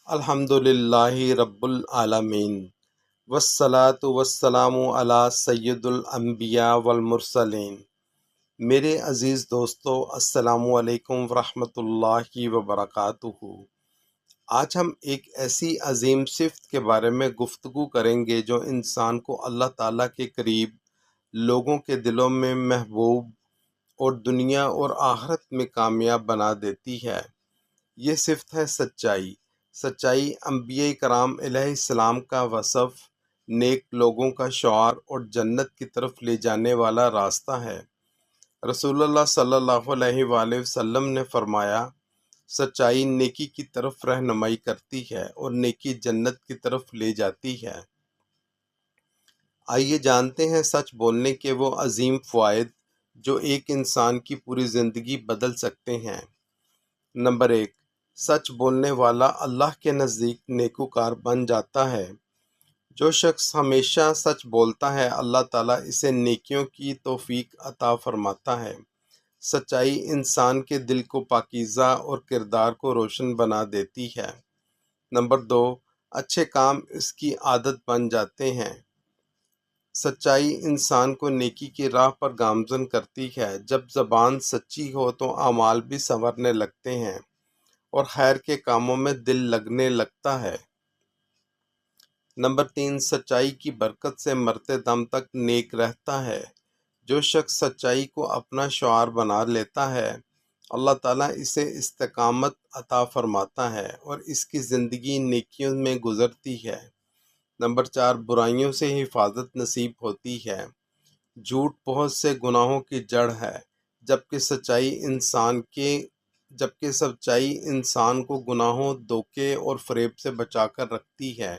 الحمدللہ رب العالمین والصلاة والسلام علی سید الانبیاء والمرسلین۔ میرے عزیز دوستو، السلام علیکم ورحمۃ اللہ وبرکاتہ۔ آج ہم ایک ایسی عظیم صفت کے بارے میں گفتگو کریں گے جو انسان کو اللہ تعالیٰ کے قریب، لوگوں کے دلوں میں محبوب اور دنیا اور آخرت میں کامیاب بنا دیتی ہے۔ یہ صفت ہے سچائی۔ سچائی انبیاء کرام علیہ السلام کا وصف، نیک لوگوں کا شعار اور جنت کی طرف لے جانے والا راستہ ہے۔ رسول اللہ صلی اللہ علیہ وآلہ وسلم نے فرمایا، سچائی نیکی کی طرف رہنمائی کرتی ہے اور نیکی جنت کی طرف لے جاتی ہے۔ آئیے جانتے ہیں سچ بولنے کے وہ عظیم فوائد جو ایک انسان کی پوری زندگی بدل سکتے ہیں۔ نمبر 1، سچ بولنے والا اللہ کے نزدیک نیکوکار بن جاتا ہے۔ جو شخص ہمیشہ سچ بولتا ہے، اللہ تعالیٰ اسے نیکیوں کی توفیق عطا فرماتا ہے۔ سچائی انسان کے دل کو پاکیزہ اور کردار کو روشن بنا دیتی ہے۔ نمبر 2، اچھے کام اس کی عادت بن جاتے ہیں۔ سچائی انسان کو نیکی کی راہ پر گامزن کرتی ہے۔ جب زبان سچی ہو تو اعمال بھی سنورنے لگتے ہیں اور خیر کے کاموں میں دل لگنے لگتا ہے۔ نمبر 3، سچائی کی برکت سے مرتے دم تک نیک رہتا ہے۔ جو شخص سچائی کو اپنا شعار بنا لیتا ہے، اللہ تعالیٰ اسے استقامت عطا فرماتا ہے اور اس کی زندگی نیکیوں میں گزرتی ہے۔ نمبر 4، برائیوں سے حفاظت نصیب ہوتی ہے۔ جھوٹ بہت سے گناہوں کی جڑ ہے، جبکہ سچائی انسان کو گناہوں، دھوکے اور فریب سے بچا کر رکھتی ہے۔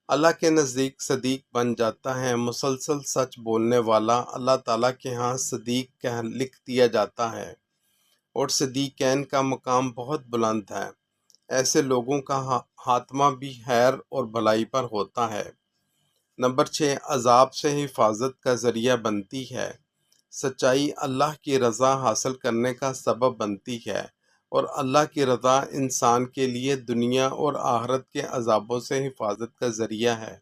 اللہ کے نزدیک صدیق بن جاتا ہے۔ مسلسل سچ بولنے والا اللہ تعالیٰ کے ہاں صدیق لکھ دیا جاتا ہے اور صدیقین کا مقام بہت بلند ہے۔ ایسے لوگوں کا خاتمہ بھی خیر اور بھلائی پر ہوتا ہے۔ نمبر 6، عذاب سے حفاظت کا ذریعہ بنتی ہے۔ سچائی اللہ کی رضا حاصل کرنے کا سبب بنتی ہے اور اللہ کی رضا انسان کے لیے دنیا اور آخرت کے عذابوں سے حفاظت کا ذریعہ ہے۔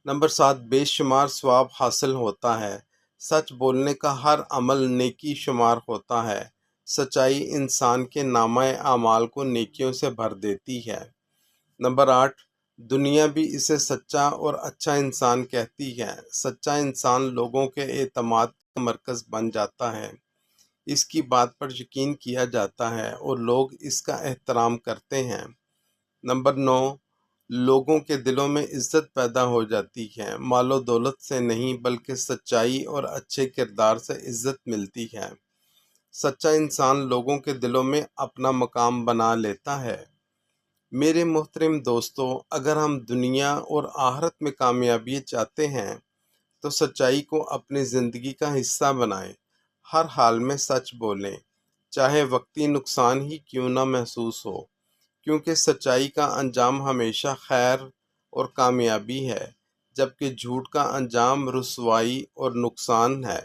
نمبر 7، بے شمار ثواب حاصل ہوتا ہے۔ سچ بولنے کا ہر عمل نیکی شمار ہوتا ہے۔ سچائی انسان کے نامہ اعمال کو نیکیوں سے بھر دیتی ہے۔ نمبر 8، دنیا بھی اسے سچا اور اچھا انسان کہتی ہے۔ سچا انسان لوگوں کے اعتماد کا مرکز بن جاتا ہے۔ اس کی بات پر یقین کیا جاتا ہے اور لوگ اس کا احترام کرتے ہیں۔ نمبر 9، لوگوں کے دلوں میں عزت پیدا ہو جاتی ہے۔ مال و دولت سے نہیں بلکہ سچائی اور اچھے کردار سے عزت ملتی ہے۔ سچا انسان لوگوں کے دلوں میں اپنا مقام بنا لیتا ہے۔ میرے محترم دوستو، اگر ہم دنیا اور آخرت میں کامیابی چاہتے ہیں تو سچائی کو اپنی زندگی کا حصہ بنائیں۔ ہر حال میں سچ بولیں، چاہے وقتی نقصان ہی کیوں نہ محسوس ہو، کیونکہ سچائی کا انجام ہمیشہ خیر اور کامیابی ہے، جبکہ جھوٹ کا انجام رسوائی اور نقصان ہے۔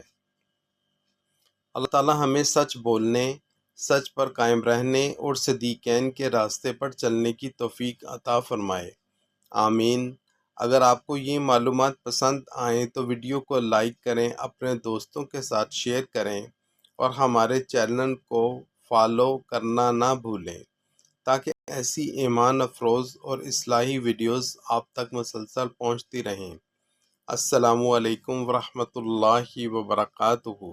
اللہ تعالیٰ ہمیں سچ بولنے، سچ پر قائم رہنے اور صدیقین کے راستے پر چلنے کی توفیق عطا فرمائے، آمین۔ اگر آپ کو یہ معلومات پسند آئیں تو ویڈیو کو لائک کریں، اپنے دوستوں کے ساتھ شیئر کریں اور ہمارے چینل کو فالو کرنا نہ بھولیں تاکہ ایسی ایمان افروز اور اصلاحی ویڈیوز آپ تک مسلسل پہنچتی رہیں۔ السلام علیکم ورحمۃ اللہ وبرکاتہ۔